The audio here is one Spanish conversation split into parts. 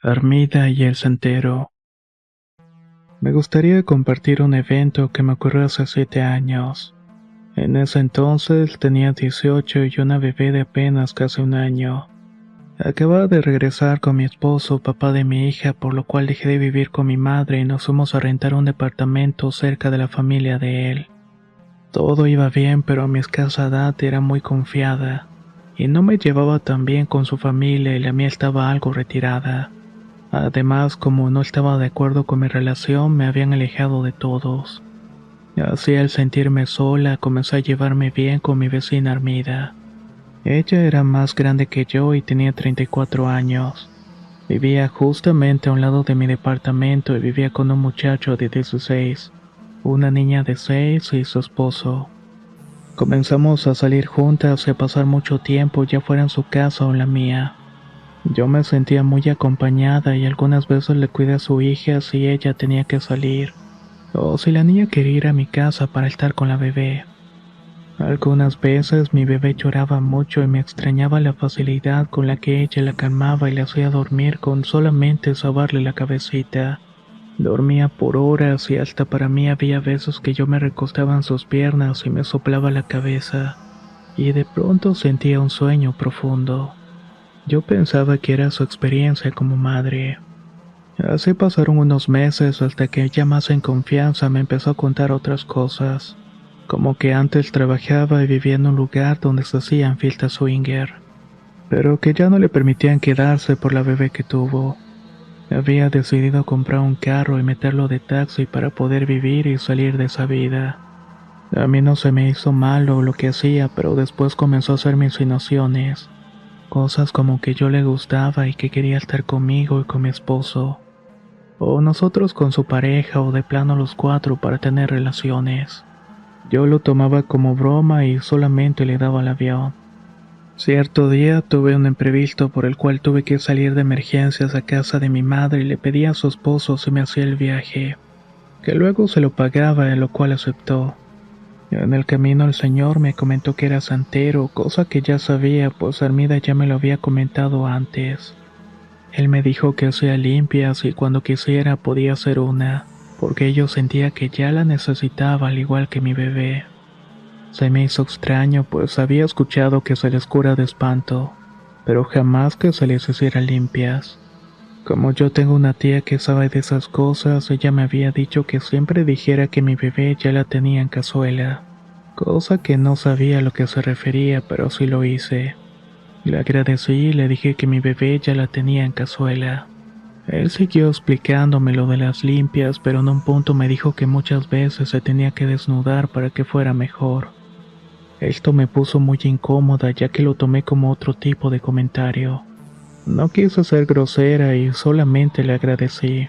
Armida y el Santero. Me gustaría compartir un evento que me ocurrió hace 7 años. En ese entonces tenía 18 y una bebé de apenas casi un año. Acababa de regresar con mi esposo, papá de mi hija, por lo cual dejé de vivir con mi madre y nos fuimos a rentar un departamento cerca de la familia de él. Todo iba bien, pero a mi escasa edad era muy confiada, y no me llevaba tan bien con su familia y la mía estaba algo retirada. Además, como no estaba de acuerdo con mi relación, me habían alejado de todos. Así, al sentirme sola, comencé a llevarme bien con mi vecina Armida. Ella era más grande que yo y tenía 34 años. Vivía justamente a un lado de mi departamento y vivía con un muchacho de 16, una niña de 6 y su esposo. Comenzamos a salir juntas y a pasar mucho tiempo, ya fuera en su casa o en la mía. Yo me sentía muy acompañada y algunas veces le cuidé a su hija si ella tenía que salir, o si la niña quería ir a mi casa para estar con la bebé. Algunas veces mi bebé lloraba mucho y me extrañaba la facilidad con la que ella la calmaba y la hacía dormir con solamente sobarle la cabecita. Dormía por horas y hasta para mí había veces que yo me recostaba en sus piernas y me soplaba la cabeza, y de pronto sentía un sueño profundo. Yo pensaba que era su experiencia como madre. Así pasaron unos meses hasta que ella más en confianza me empezó a contar otras cosas, como que antes trabajaba y vivía en un lugar donde se hacían fiestas swinger, pero que ya no le permitían quedarse por la bebé que tuvo. Había decidido comprar un carro y meterlo de taxi para poder vivir y salir de esa vida. A mí no se me hizo malo lo que hacía, pero después comenzó a hacerme insinuaciones. Cosas como que yo le gustaba y que quería estar conmigo y con mi esposo. O nosotros con su pareja o de plano los cuatro para tener relaciones. Yo lo tomaba como broma y solamente le daba el avión. Cierto día tuve un imprevisto por el cual tuve que salir de emergencias a casa de mi madre y le pedí a su esposo si me hacía el viaje, que luego se lo pagaba, lo cual aceptó. En el camino el señor me comentó que era santero, cosa que ya sabía, pues Armida ya me lo había comentado antes. Él me dijo que hacía limpias y cuando quisiera podía hacer una, porque yo sentía que ya la necesitaba al igual que mi bebé. Se me hizo extraño, pues había escuchado que se les cura de espanto, pero jamás que se les hiciera limpias. Como yo tengo una tía que sabe de esas cosas, ella me había dicho que siempre dijera que mi bebé ya la tenía en cazuela, cosa que no sabía a lo que se refería, pero sí lo hice. Le agradecí y le dije que mi bebé ya la tenía en cazuela. Él siguió explicándome lo de las limpias, pero en un punto me dijo que muchas veces se tenía que desnudar para que fuera mejor. Esto me puso muy incómoda ya que lo tomé como otro tipo de comentario. No quise ser grosera y solamente le agradecí.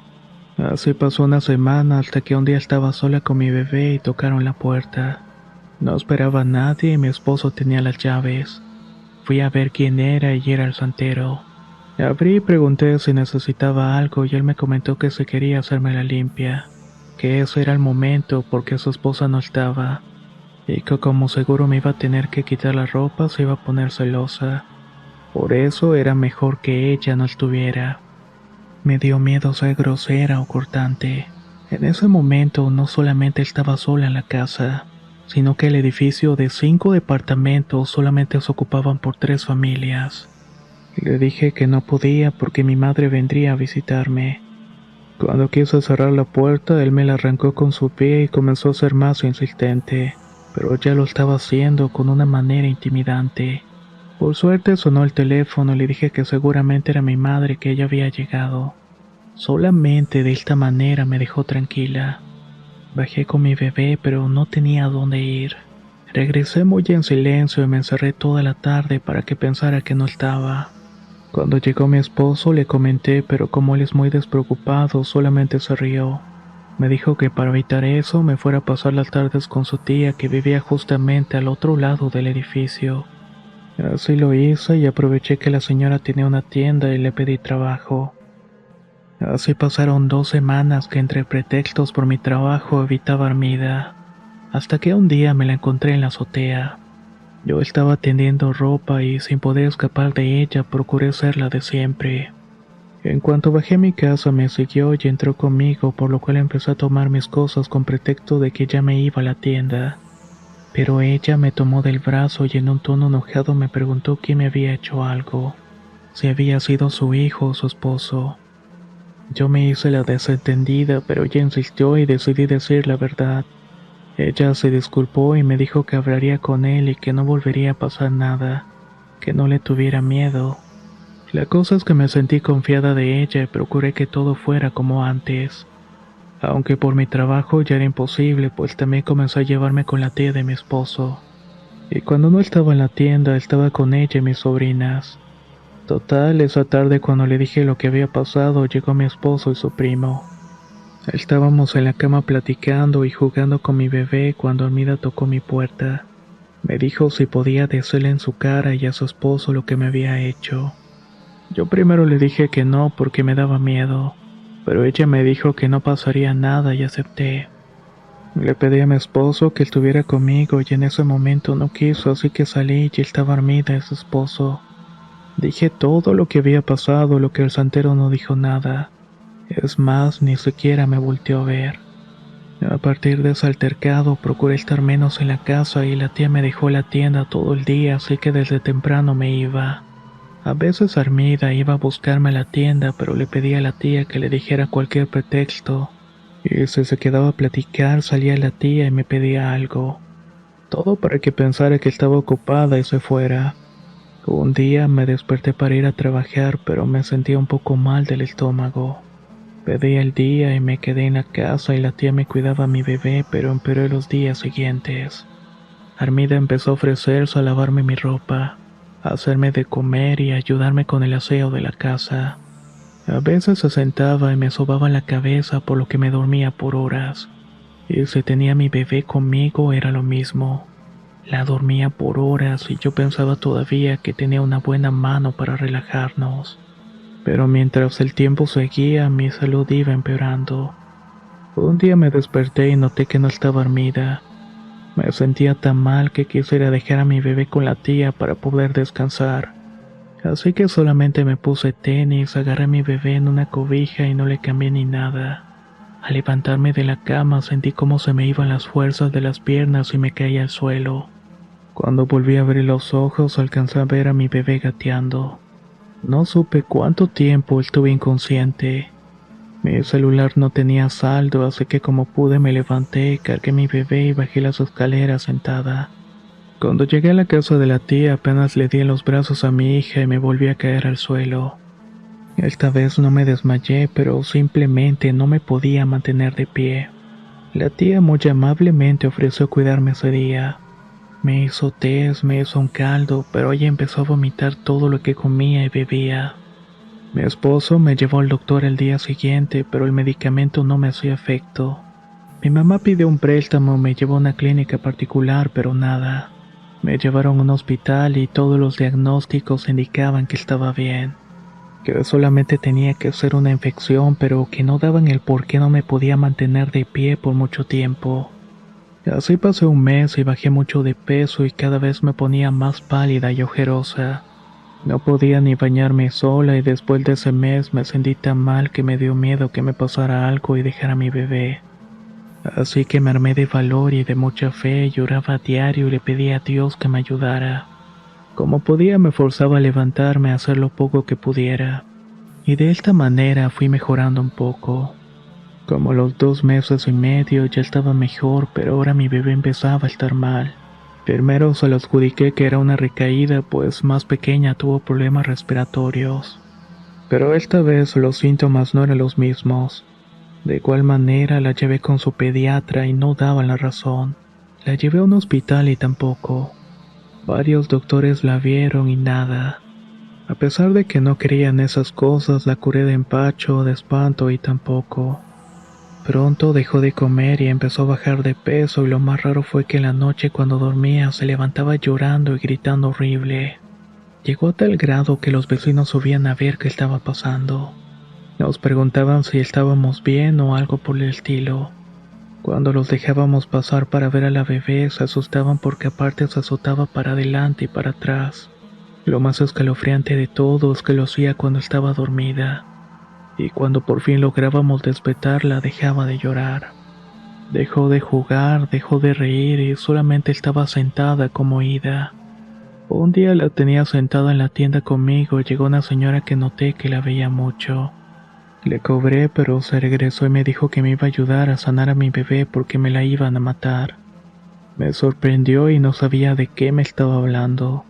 Así pasó una semana hasta que un día estaba sola con mi bebé y tocaron la puerta. No esperaba a nadie y mi esposo tenía las llaves. Fui a ver quién era y era el santero. Abrí y pregunté si necesitaba algo y él me comentó que se quería hacerme la limpia, que ese era el momento porque su esposa no estaba, y que como seguro me iba a tener que quitar la ropa se iba a poner celosa. Por eso era mejor que ella no estuviera. Me dio miedo ser grosera o cortante. En ese momento no solamente estaba sola en la casa, sino que el edificio de 5 departamentos solamente se ocupaban por 3 familias. Le dije que no podía porque mi madre vendría a visitarme. Cuando quise cerrar la puerta, él me la arrancó con su pie y comenzó a ser más insistente, pero ya lo estaba haciendo con una manera intimidante. Por suerte sonó el teléfono y le dije que seguramente era mi madre, que ella había llegado. Solamente de esta manera me dejó tranquila. Bajé con mi bebé, pero no tenía a dónde ir. Regresé muy en silencio y me encerré toda la tarde para que pensara que no estaba. Cuando llegó mi esposo le comenté, pero como él es muy despreocupado, solamente se rió. Me dijo que para evitar eso me fuera a pasar las tardes con su tía que vivía justamente al otro lado del edificio. Así lo hice y aproveché que la señora tenía una tienda y le pedí trabajo. Así pasaron 2 semanas que entre pretextos por mi trabajo evitaba a Armida, hasta que un día me la encontré en la azotea. Yo estaba tendiendo ropa y sin poder escapar de ella procuré ser la de siempre. En cuanto bajé a mi casa me siguió y entró conmigo, por lo cual empezó a tomar mis cosas con pretexto de que ya me iba a la tienda. Pero ella me tomó del brazo y en un tono enojado me preguntó quién me había hecho algo, si había sido su hijo o su esposo. Yo me hice la desentendida, pero ella insistió y decidí decir la verdad. Ella se disculpó y me dijo que hablaría con él y que no volvería a pasar nada, que no le tuviera miedo. La cosa es que me sentí confiada de ella y procuré que todo fuera como antes. Aunque por mi trabajo ya era imposible, pues también comenzó a llevarme con la tía de mi esposo. Y cuando no estaba en la tienda, estaba con ella y mis sobrinas. Total, esa tarde cuando le dije lo que había pasado, llegó mi esposo y su primo. Estábamos en la cama platicando y jugando con mi bebé cuando Armida tocó mi puerta. Me dijo si podía decirle en su cara y a su esposo lo que me había hecho. Yo primero le dije que no porque me daba miedo, pero ella me dijo que no pasaría nada y acepté. Le pedí a mi esposo que estuviera conmigo y en ese momento no quiso, así que salí y estaba Armida y su esposo. Dije todo lo que había pasado, lo que el santero no dijo nada. Es más, ni siquiera me volteó a ver. A partir de ese altercado, procuré estar menos en la casa y la tía me dejó la tienda todo el día, así que desde temprano me iba. A veces Armida iba a buscarme a la tienda, pero le pedí a la tía que le dijera cualquier pretexto. Y si se quedaba a platicar, salía la tía y me pedía algo. Todo para que pensara que estaba ocupada y se fuera. Un día me desperté para ir a trabajar, pero me sentía un poco mal del estómago. Pedí el día y me quedé en la casa y la tía me cuidaba a mi bebé, pero empeoró los días siguientes. Armida empezó a ofrecerse a lavarme mi ropa, a hacerme de comer y a ayudarme con el aseo de la casa. A veces se sentaba y me sobaba la cabeza por lo que me dormía por horas. Y si tenía a mi bebé conmigo era lo mismo. La dormía por horas y yo pensaba todavía que tenía una buena mano para relajarnos. Pero mientras el tiempo seguía, mi salud iba empeorando. Un día me desperté y noté que no estaba dormida. Me sentía tan mal que quisiera dejar a mi bebé con la tía para poder descansar. Así que solamente me puse tenis, agarré a mi bebé en una cobija y no le cambié ni nada. Al levantarme de la cama sentí como se me iban las fuerzas de las piernas y me caía al suelo. Cuando volví a abrir los ojos alcancé a ver a mi bebé gateando. No supe cuánto tiempo estuve inconsciente. Mi celular no tenía saldo, así que como pude me levanté, cargué mi bebé y bajé las escaleras sentada. Cuando llegué a la casa de la tía apenas le di en los brazos a mi hija y me volví a caer al suelo. Esta vez no me desmayé, pero simplemente no me podía mantener de pie. La tía muy amablemente ofreció cuidarme ese día. Me hizo tés, me hizo un caldo, pero ella empezó a vomitar todo lo que comía y bebía. Mi esposo me llevó al doctor el día siguiente, pero el medicamento no me hacía efecto. Mi mamá pidió un préstamo, me llevó a una clínica particular, pero nada. Me llevaron a un hospital y todos los diagnósticos indicaban que estaba bien, que solamente tenía que ser una infección, pero que no daban el por qué no me podía mantener de pie por mucho tiempo. Así pasé un mes y bajé mucho de peso y cada vez me ponía más pálida y ojerosa. No podía ni bañarme sola y después de ese mes me sentí tan mal que me dio miedo que me pasara algo y dejara a mi bebé. Así que me armé de valor y de mucha fe, lloraba a diario y le pedía a Dios que me ayudara. Como podía me forzaba a levantarme a hacer lo poco que pudiera. Y de esta manera fui mejorando un poco. Como a los 2 meses y medio ya estaba mejor, pero ahora mi bebé empezaba a estar mal. Primero se lo adjudiqué que era una recaída, pues más pequeña tuvo problemas respiratorios. Pero esta vez los síntomas no eran los mismos. De igual manera la llevé con su pediatra y no daban la razón. La llevé a un hospital y tampoco. Varios doctores la vieron y nada. A pesar de que no creía en esas cosas, la curé de empacho, de espanto y tampoco. Pronto dejó de comer y empezó a bajar de peso y lo más raro fue que en la noche cuando dormía se levantaba llorando y gritando horrible. Llegó a tal grado que los vecinos subían a ver qué estaba pasando. Nos preguntaban si estábamos bien o algo por el estilo. Cuando los dejábamos pasar para ver a la bebé se asustaban porque aparte se azotaba para adelante y para atrás. Lo más escalofriante de todo es que lo hacía cuando estaba dormida. y cuando por fin lográbamos despertarla dejaba de llorar. Dejó de jugar, dejó de reír y solamente estaba sentada como ida. Un día la tenía sentada en la tienda conmigo y llegó una señora que noté que la veía mucho. Le cobré, pero se regresó y me dijo que me iba a ayudar a sanar a mi bebé porque me la iban a matar. Me sorprendió y no sabía de qué me estaba hablando.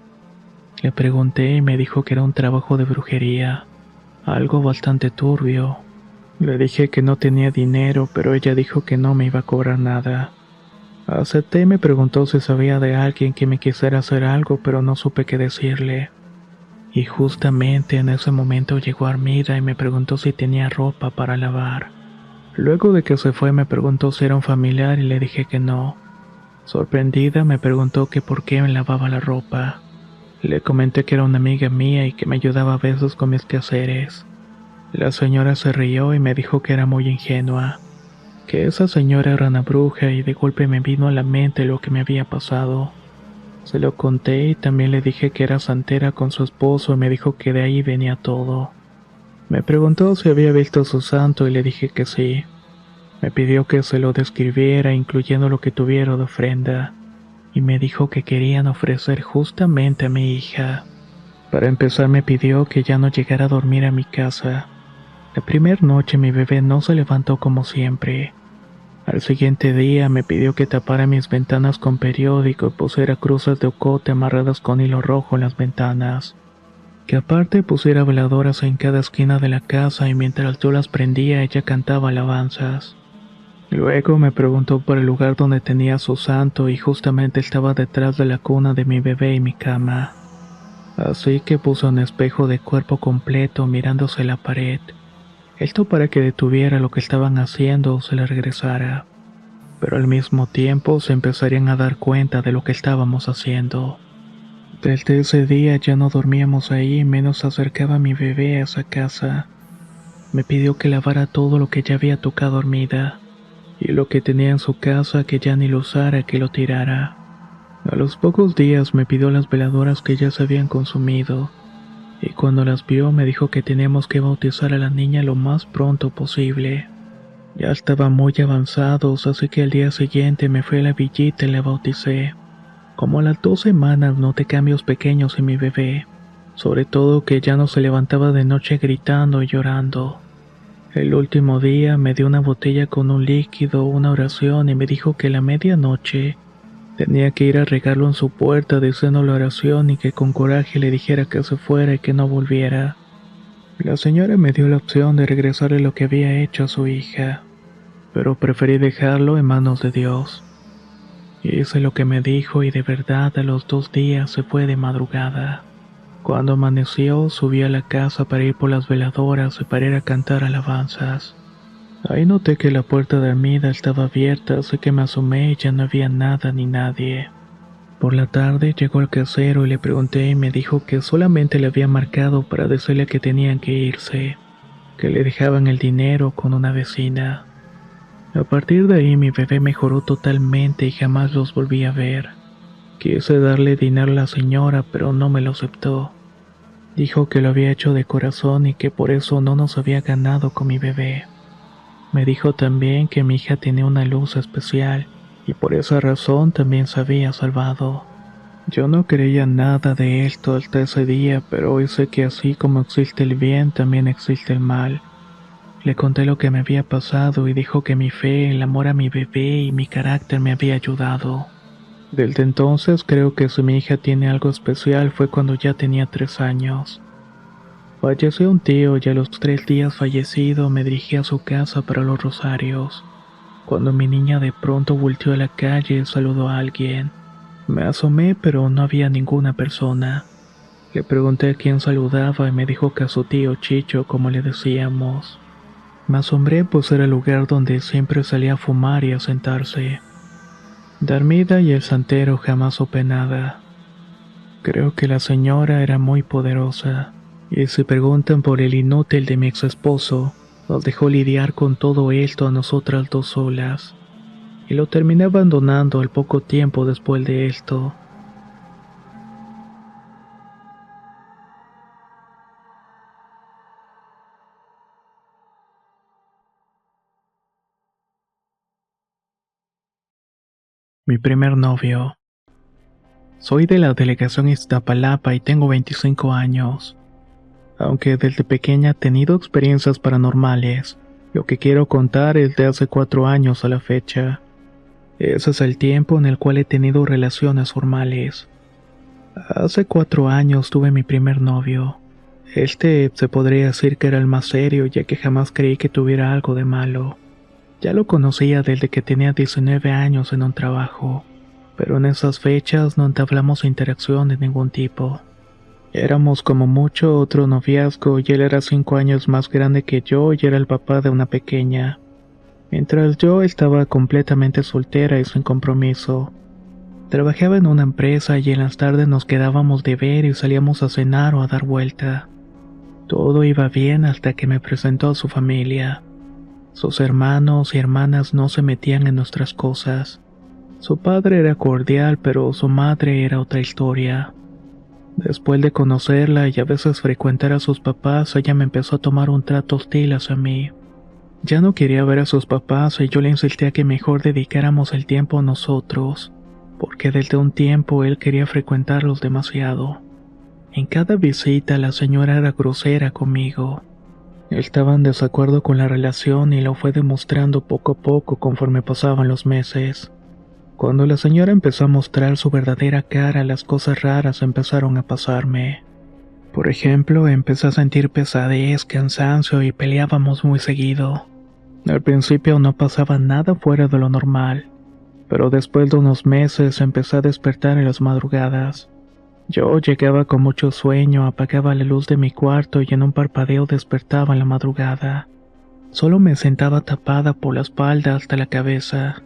Le pregunté y me dijo que era un trabajo de brujería, algo bastante turbio. Le dije que no tenía dinero, pero ella dijo que no me iba a cobrar nada. Acepté y me preguntó si sabía de alguien que me quisiera hacer algo, pero no supe qué decirle. Y justamente en ese momento llegó Armida y me preguntó si tenía ropa para lavar. Luego de que se fue me preguntó si era un familiar y le dije que no. Sorprendida me preguntó que por qué me lavaba la ropa. Le comenté que era una amiga mía y que me ayudaba a veces con mis quehaceres. La señora se rió y me dijo que era muy ingenua, que esa señora era una bruja y de golpe me vino a la mente lo que me había pasado. Se lo conté y también le dije que era santera con su esposo y me dijo que de ahí venía todo. Me preguntó si había visto a su santo y le dije que sí. Me pidió que se lo describiera incluyendo lo que tuviera de ofrenda y me dijo que querían ofrecer justamente a mi hija. Para empezar me pidió que ya no llegara a dormir a mi casa. La primera noche mi bebé no se levantó como siempre. Al siguiente día me pidió que tapara mis ventanas con periódico y pusiera cruces de ocote amarradas con hilo rojo en las ventanas. Que aparte pusiera veladoras en cada esquina de la casa y mientras yo las prendía ella cantaba alabanzas. Luego me preguntó por el lugar donde tenía su santo y justamente estaba detrás de la cuna de mi bebé y mi cama. Así que puso un espejo de cuerpo completo mirándose la pared. Esto para que detuviera lo que estaban haciendo o se le regresara. Pero al mismo tiempo se empezarían a dar cuenta de lo que estábamos haciendo. Desde ese día ya no dormíamos ahí, menos acercaba a mi bebé a esa casa. Me pidió que lavara todo lo que ya había tocado dormida, y lo que tenía en su casa que ya ni lo usara, que lo tirara. A los pocos días me pidió las veladoras que ya se habían consumido, y cuando las vio me dijo que teníamos que bautizar a la niña lo más pronto posible. Ya estaban muy avanzados, así que al día siguiente me fui a la villita y la bauticé. Como a las 2 semanas noté cambios pequeños en mi bebé, sobre todo que ya no se levantaba de noche gritando y llorando. El último día me dio una botella con un líquido, una oración y me dijo que a la medianoche tenía que ir a regarlo en su puerta diciendo la oración y que con coraje le dijera que se fuera y que no volviera. La señora me dio la opción de regresarle lo que había hecho a su hija, pero preferí dejarlo en manos de Dios. Hice lo que me dijo y de verdad a los 2 días se fue de madrugada. Cuando amaneció subí a la casa para ir por las veladoras y para ir a cantar alabanzas. Ahí noté que la puerta de Armida estaba abierta, así que me asomé y ya no había nada ni nadie. Por la tarde llegó el casero y le pregunté y me dijo que solamente le había marcado para decirle que tenían que irse, que le dejaban el dinero con una vecina. A partir de ahí mi bebé mejoró totalmente y jamás los volví a ver. Quise darle dinero a la señora, pero no me lo aceptó. Dijo que lo había hecho de corazón y que por eso no nos había ganado con mi bebé. Me dijo también que mi hija tenía una luz especial y por esa razón también se había salvado. Yo no creía nada de esto hasta ese día, pero hoy sé que así como existe el bien, también existe el mal. Le conté lo que me había pasado y dijo que mi fe, el amor a mi bebé y mi carácter me había ayudado. Desde entonces creo que si mi hija tiene algo especial fue cuando ya tenía 3 años. Falleció un tío y a los 3 días fallecido me dirigí a su casa para los rosarios. Cuando mi niña de pronto volteó a la calle y saludó a alguien. Me asomé pero no había ninguna persona. Le pregunté a quién saludaba y me dijo que a su tío Chicho, como le decíamos. Me asombré pues era el lugar donde siempre salía a fumar y a sentarse. De Armida y el santero jamás supe nada. Creo que la señora era muy poderosa, y si preguntan por el inútil de mi ex esposo, nos dejó lidiar con todo esto a nosotras dos solas, y lo terminé abandonando al poco tiempo después de esto. Mi primer novio. Soy de la delegación Iztapalapa y tengo 25 años. Aunque desde pequeña he tenido experiencias paranormales, lo que quiero contar es de hace 4 años a la fecha. Ese es el tiempo en el cual he tenido relaciones formales. Hace 4 años tuve mi primer novio. Este se podría decir que era el más serio, ya que jamás creí que tuviera algo de malo. Ya lo conocía desde que tenía 19 años en un trabajo, pero en esas fechas no entablamos interacción de ningún tipo. Éramos como mucho otro noviazgo y él era 5 años más grande que yo y era el papá de una pequeña, mientras yo estaba completamente soltera y sin compromiso. Trabajaba en una empresa y en las tardes nos quedábamos de ver y salíamos a cenar o a dar vuelta. Todo iba bien hasta que me presentó a su familia. Sus hermanos y hermanas no se metían en nuestras cosas. Su padre era cordial, pero su madre era otra historia. Después de conocerla y a veces frecuentar a sus papás, ella me empezó a tomar un trato hostil hacia mí. Ya no quería ver a sus papás y yo le insistí a que mejor dedicáramos el tiempo a nosotros, porque desde un tiempo él quería frecuentarlos demasiado. En cada visita la señora era grosera conmigo. Estaba en desacuerdo con la relación y lo fue demostrando poco a poco conforme pasaban los meses. Cuando la señora empezó a mostrar su verdadera cara, las cosas raras empezaron a pasarme. Por ejemplo, empecé a sentir pesadez, cansancio y peleábamos muy seguido. Al principio no pasaba nada fuera de lo normal, pero después de unos meses empecé a despertar en las madrugadas. Yo llegaba con mucho sueño, apagaba la luz de mi cuarto y en un parpadeo despertaba en la madrugada. Solo me sentaba tapada por la espalda hasta la cabeza,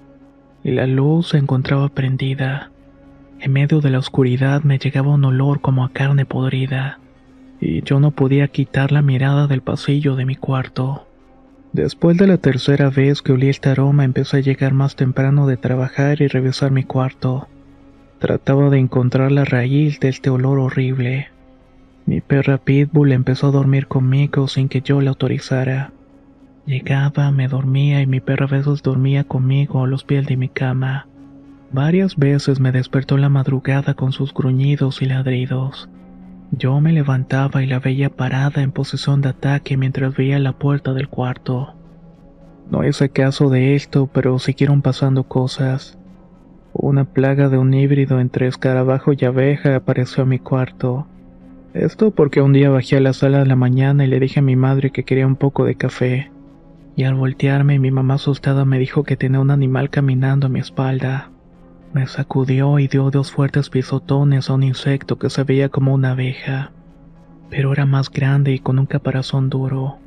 y la luz se encontraba prendida. En medio de la oscuridad me llegaba un olor como a carne podrida, y yo no podía quitar la mirada del pasillo de mi cuarto. Después de la tercera vez que olí este aroma, empecé a llegar más temprano de trabajar y revisar mi cuarto. Trataba de encontrar la raíz de este olor horrible. Mi perra Pitbull empezó a dormir conmigo sin que yo la autorizara. Llegaba, me dormía y mi perra a veces dormía conmigo a los pies de mi cama. Varias veces me despertó en la madrugada con sus gruñidos y ladridos. Yo me levantaba y la veía parada en posición de ataque mientras veía la puerta del cuarto. No hice caso de esto, pero siguieron pasando cosas. Una plaga de un híbrido entre escarabajo y abeja apareció en mi cuarto. Esto porque un día bajé a la sala de la mañana y le dije a mi madre que quería un poco de café. Y al voltearme, mi mamá asustada me dijo que tenía un animal caminando a mi espalda. Me sacudió y dio 2 fuertes pisotones a un insecto que se veía como una abeja, pero era más grande y con un caparazón duro.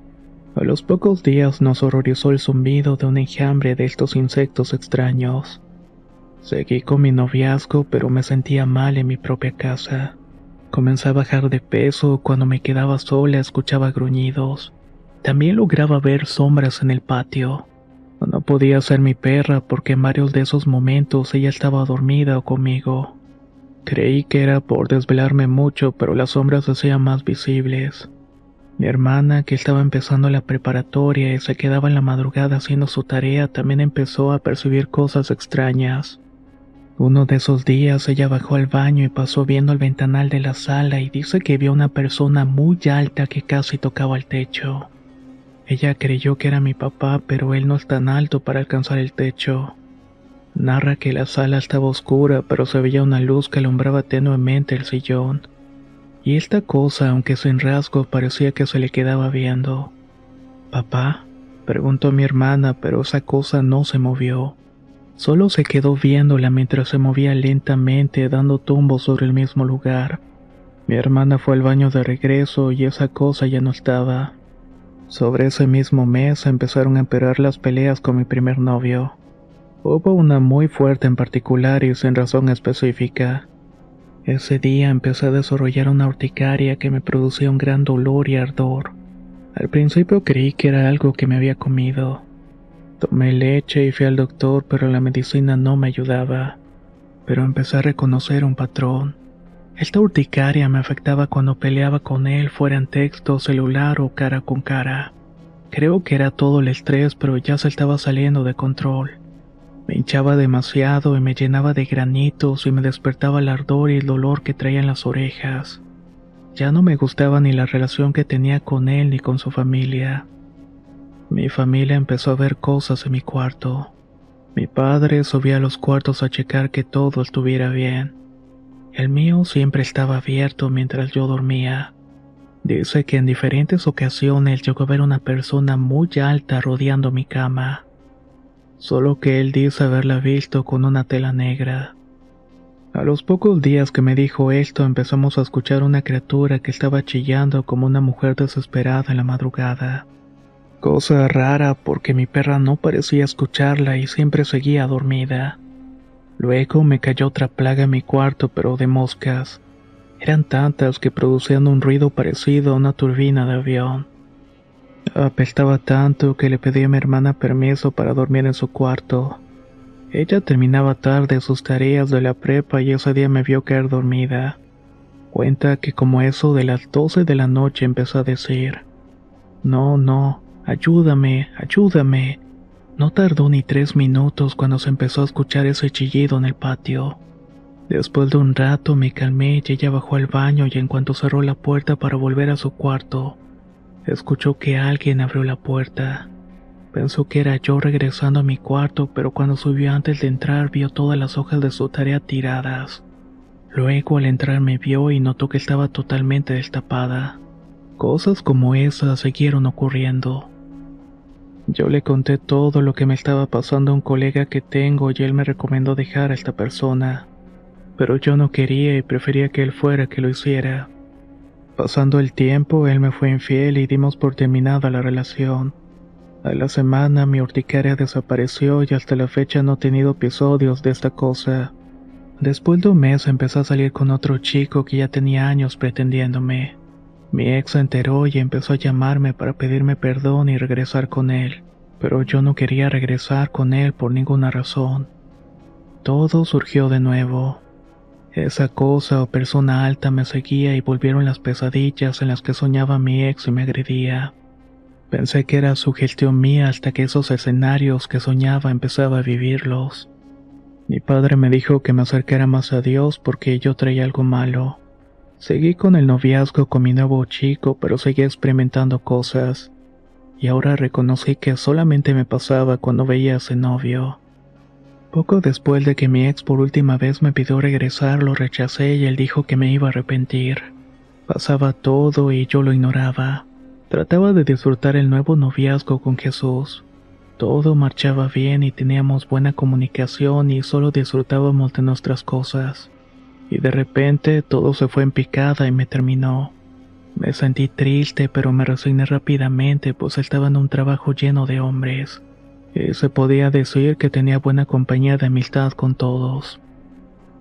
A los pocos días nos horrorizó el zumbido de un enjambre de estos insectos extraños. Seguí con mi noviazgo, pero me sentía mal en mi propia casa. Comencé a bajar de peso, cuando me quedaba sola escuchaba gruñidos. También lograba ver sombras en el patio. No podía ser mi perra porque en varios de esos momentos ella estaba dormida o conmigo. Creí que era por desvelarme mucho, pero las sombras se hacían más visibles. Mi hermana, que estaba empezando la preparatoria y se quedaba en la madrugada haciendo su tarea, también empezó a percibir cosas extrañas. Uno de esos días ella bajó al baño y pasó viendo el ventanal de la sala y dice que vio una persona muy alta que casi tocaba el techo. Ella creyó que era mi papá, pero él no es tan alto para alcanzar el techo. Narra que la sala estaba oscura, pero se veía una luz que alumbraba tenuemente el sillón. Y esta cosa, aunque sin rasgos, parecía que se le quedaba viendo. ¿Papá?, preguntó mi hermana, pero esa cosa no se movió. Solo se quedó viéndola mientras se movía lentamente, dando tumbos sobre el mismo lugar. Mi hermana fue al baño de regreso y esa cosa ya no estaba. Sobre ese mismo mes empezaron a empeorar las peleas con mi primer novio. Hubo una muy fuerte en particular y sin razón específica. Ese día empecé a desarrollar una urticaria que me producía un gran dolor y ardor. Al principio creí que era algo que me había comido. Tomé leche y fui al doctor, pero la medicina no me ayudaba. Pero empecé a reconocer un patrón. Esta urticaria me afectaba cuando peleaba con él, fuera en texto, celular o cara con cara. Creo que era todo el estrés, pero ya se estaba saliendo de control. Me hinchaba demasiado y me llenaba de granitos y me despertaba el ardor y el dolor que traía en las orejas. Ya no me gustaba ni la relación que tenía con él ni con su familia. Mi familia empezó a ver cosas en mi cuarto. Mi padre subía a los cuartos a checar que todo estuviera bien. El mío siempre estaba abierto mientras yo dormía. Dice que en diferentes ocasiones llegó a ver una persona muy alta rodeando mi cama. Solo que él dice haberla visto con una tela negra. A los pocos días que me dijo esto empezamos a escuchar una criatura que estaba chillando como una mujer desesperada en la madrugada. Cosa rara porque mi perra no parecía escucharla y siempre seguía dormida. Luego me cayó otra plaga en mi cuarto, pero de moscas. Eran tantas que producían un ruido parecido a una turbina de avión. Apestaba tanto que le pedí a mi hermana permiso para dormir en su cuarto. Ella terminaba tarde sus tareas de la prepa y ese día me vio caer dormida. Cuenta que como eso de las 12 de la noche empezó a decir: No, ayúdame, ayúdame. No tardó ni 3 minutos cuando se empezó a escuchar ese chillido en el patio. Después de un rato me calmé y ella bajó al baño y en cuanto cerró la puerta para volver a su cuarto, escuchó que alguien abrió la puerta. Pensó que era yo regresando a mi cuarto, pero cuando subió antes de entrar vio todas las hojas de su tarea tiradas. Luego al entrar me vio y notó que estaba totalmente destapada. Cosas como esas siguieron ocurriendo. Yo le conté todo lo que me estaba pasando a un colega que tengo y él me recomendó dejar a esta persona. Pero yo no quería y prefería que él fuera que lo hiciera. Pasando el tiempo, él me fue infiel y dimos por terminada la relación. A la semana mi urticaria desapareció y hasta la fecha no he tenido episodios de esta cosa. Después de un mes empecé a salir con otro chico que ya tenía años pretendiéndome. Mi ex se enteró y empezó a llamarme para pedirme perdón y regresar con él, pero yo no quería regresar con él por ninguna razón. Todo surgió de nuevo. Esa cosa o persona alta me seguía y volvieron las pesadillas en las que soñaba mi ex y me agredía. Pensé que era sugestión mía hasta que esos escenarios que soñaba empezaba a vivirlos. Mi padre me dijo que me acercara más a Dios porque yo traía algo malo. Seguí con el noviazgo con mi nuevo chico, pero seguía experimentando cosas. Y ahora reconocí que solamente me pasaba cuando veía a ese novio. Poco después de que mi ex por última vez me pidió regresar, lo rechacé y él dijo que me iba a arrepentir. Pasaba todo y yo lo ignoraba. Trataba de disfrutar el nuevo noviazgo con Jesús. Todo marchaba bien y teníamos buena comunicación y solo disfrutábamos de nuestras cosas. Y de repente todo se fue en picada y me terminó. Me sentí triste, pero me resigné rápidamente, pues estaba en un trabajo lleno de hombres. Y se podía decir que tenía buena compañía de amistad con todos.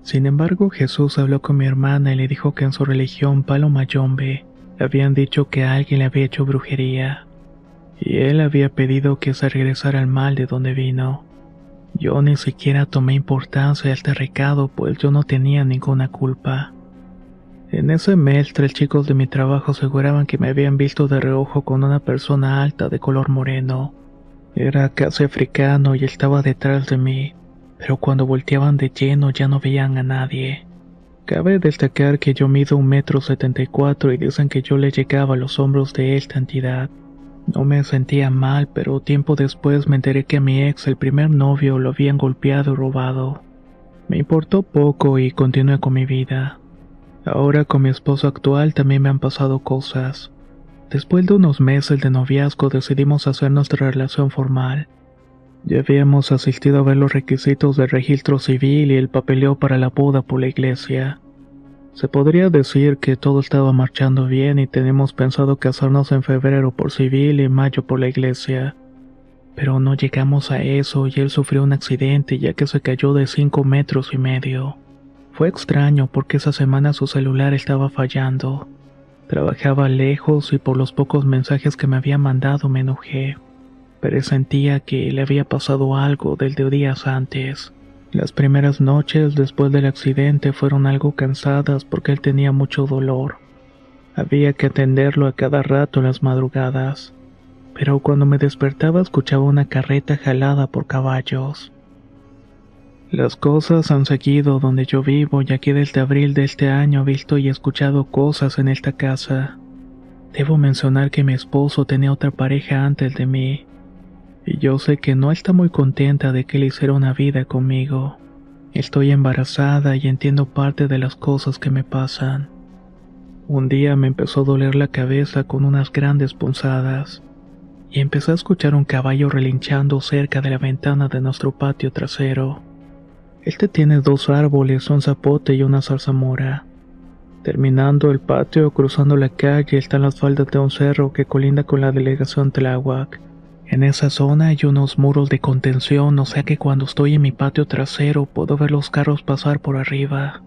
Sin embargo, Jesús habló con mi hermana y le dijo que en su religión Palo Mayombe habían dicho que alguien le había hecho brujería. Y él había pedido que se regresara al mal de donde vino. Yo ni siquiera tomé importancia a este recado, pues yo no tenía ninguna culpa. En ese mes, 3 chicos de mi trabajo aseguraban que me habían visto de reojo con una persona alta de color moreno. Era casi africano y estaba detrás de mí, pero cuando volteaban de lleno ya no veían a nadie. Cabe destacar que yo mido 1,74 m y dicen que yo le llegaba a los hombros de esta entidad. No me sentía mal, pero tiempo después me enteré que a mi ex, el primer novio, lo habían golpeado y robado. Me importó poco y continué con mi vida. Ahora con mi esposo actual también me han pasado cosas. Después de unos meses de noviazgo decidimos hacer nuestra relación formal. Ya habíamos asistido a ver los requisitos del registro civil y el papeleo para la boda por la iglesia. Se podría decir que todo estaba marchando bien y teníamos pensado casarnos en febrero por civil y mayo por la iglesia. Pero no llegamos a eso y él sufrió un accidente ya que se cayó de 5,5 metros. Fue extraño porque esa semana su celular estaba fallando. Trabajaba lejos y por los pocos mensajes que me había mandado me enojé. Presentía que le había pasado algo desde días antes. Las primeras noches después del accidente fueron algo cansadas porque él tenía mucho dolor. Había que atenderlo a cada rato en las madrugadas. Pero cuando me despertaba escuchaba una carreta jalada por caballos. Las cosas han seguido donde yo vivo y aquí desde abril de este año he visto y escuchado cosas en esta casa. Debo mencionar que mi esposo tenía otra pareja antes de mí, y yo sé que no está muy contenta de que él hiciera una vida conmigo. Estoy embarazada y entiendo parte de las cosas que me pasan. Un día me empezó a doler la cabeza con unas grandes punzadas, y empecé a escuchar un caballo relinchando cerca de la ventana de nuestro patio trasero. Este tiene 2 árboles, un zapote y una zarzamora. Terminando el patio, cruzando la calle, están las faldas de un cerro que colinda con la delegación Tláhuac. En esa zona hay unos muros de contención, o sea que cuando estoy en mi patio trasero puedo ver los carros pasar por arriba.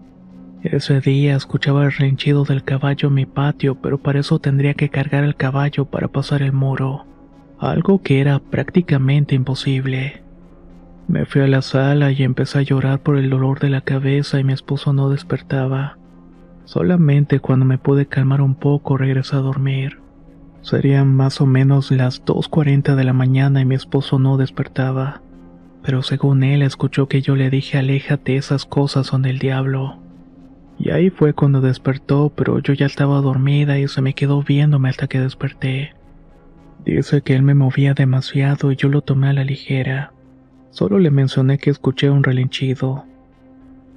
Ese día escuchaba el relinchido del caballo en mi patio, pero para eso tendría que cargar el caballo para pasar el muro, algo que era prácticamente imposible. Me fui a la sala y empecé a llorar por el dolor de la cabeza y mi esposo no despertaba. Solamente cuando me pude calmar un poco regresé a dormir. Serían más o menos las 2:40 de la mañana y mi esposo no despertaba. Pero según él escuchó que yo le dije aléjate, esas cosas son del diablo. Y ahí fue cuando despertó, pero yo ya estaba dormida y se me quedó viéndome hasta que desperté. Dice que él me movía demasiado y yo lo tomé a la ligera. Solo le mencioné que escuché un relinchido.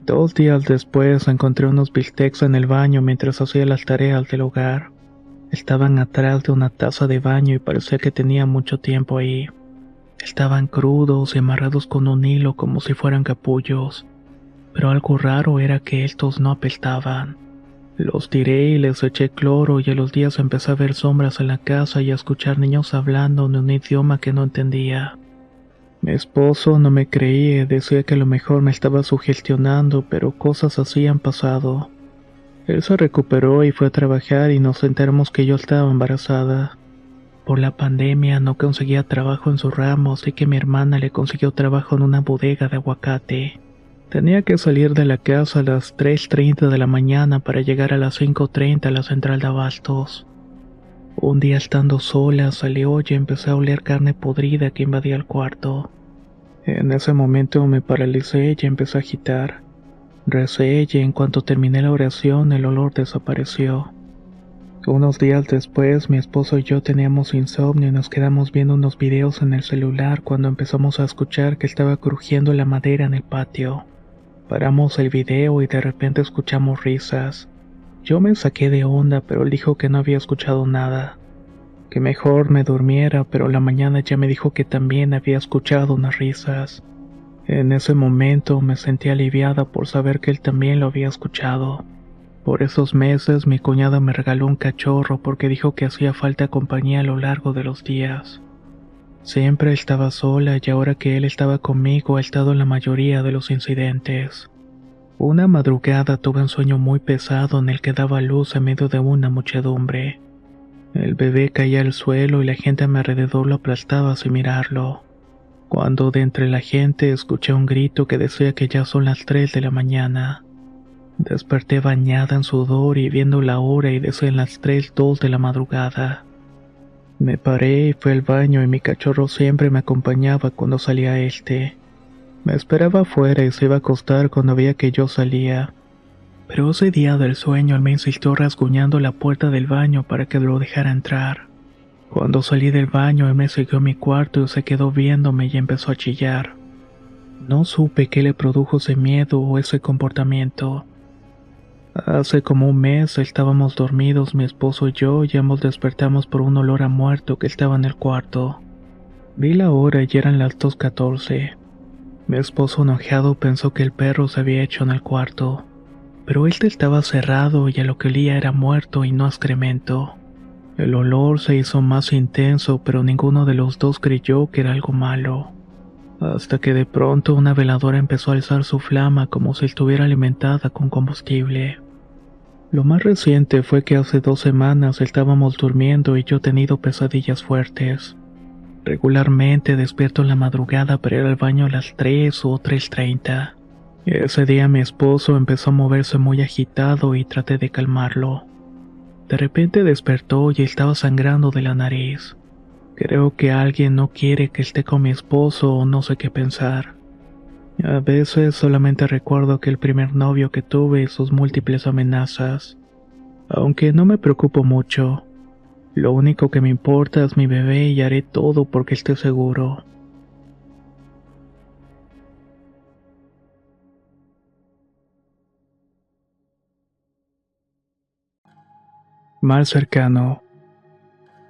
2 días después encontré unos bistecs en el baño mientras hacía las tareas del hogar. Estaban atrás de una taza de baño y parecía que tenía mucho tiempo ahí. Estaban crudos y amarrados con un hilo como si fueran capullos. Pero algo raro era que estos no apestaban. Los tiré y les eché cloro y a los días empecé a ver sombras en la casa y a escuchar niños hablando en un idioma que no entendía. Mi esposo no me creía y decía que a lo mejor me estaba sugestionando, pero cosas así han pasado. Él se recuperó y fue a trabajar y nos enteramos que yo estaba embarazada. Por la pandemia no conseguía trabajo en su ramo, así que mi hermana le consiguió trabajo en una bodega de aguacate. Tenía que salir de la casa a las 3:30 de la mañana para llegar a las 5:30 a la central de abastos. Un día estando sola salió y empecé a oler carne podrida que invadía el cuarto. En ese momento me paralicé y empecé a agitar. Recé y en cuanto terminé la oración el olor desapareció. Unos días después mi esposo y yo teníamos insomnio y nos quedamos viendo unos videos en el celular cuando empezamos a escuchar que estaba crujiendo la madera en el patio. Paramos el video y de repente escuchamos risas. Yo me saqué de onda, pero él dijo que no había escuchado nada. Que mejor me durmiera, pero la mañana ya me dijo que también había escuchado unas risas. En ese momento me sentí aliviada por saber que él también lo había escuchado. Por esos meses mi cuñada me regaló un cachorro porque dijo que hacía falta compañía a lo largo de los días. Siempre estaba sola y ahora que él estaba conmigo ha estado en la mayoría de los incidentes. Una madrugada tuve un sueño muy pesado en el que daba luz en medio de una muchedumbre. El bebé caía al suelo y la gente a mi alrededor lo aplastaba sin mirarlo. Cuando de entre la gente escuché un grito que decía que ya son las 3 de la mañana. Desperté bañada en sudor y viendo la hora y decían las 3:02 de la madrugada. Me paré y fui al baño y mi cachorro siempre me acompañaba cuando salía Me esperaba afuera y se iba a acostar cuando veía que yo salía. Pero ese día del sueño él me insistió rasguñando la puerta del baño para que lo dejara entrar. Cuando salí del baño él me siguió a mi cuarto y se quedó viéndome y empezó a chillar. No supe qué le produjo ese miedo o ese comportamiento. Hace como un mes estábamos dormidos mi esposo y yo y ambos despertamos por un olor a muerto que estaba en el cuarto. Vi la hora y eran las 2:14. Mi esposo enojado pensó que el perro se había hecho en el cuarto, pero este estaba cerrado y a lo que olía era muerto y no excremento. El olor se hizo más intenso, pero ninguno de los dos creyó que era algo malo. Hasta que de pronto una veladora empezó a alzar su flama como si estuviera alimentada con combustible. Lo más reciente fue que hace 2 semanas estábamos durmiendo y yo he tenido pesadillas fuertes. Regularmente despierto en la madrugada para ir al baño a las 3 o 3:30. Ese día mi esposo empezó a moverse muy agitado y traté de calmarlo. De repente despertó y estaba sangrando de la nariz. Creo que alguien no quiere que esté con mi esposo o no sé qué pensar. A veces solamente recuerdo aquel primer novio que tuve y sus múltiples amenazas. Aunque no me preocupo mucho. Lo único que me importa es mi bebé y haré todo porque esté seguro. Mal cercano.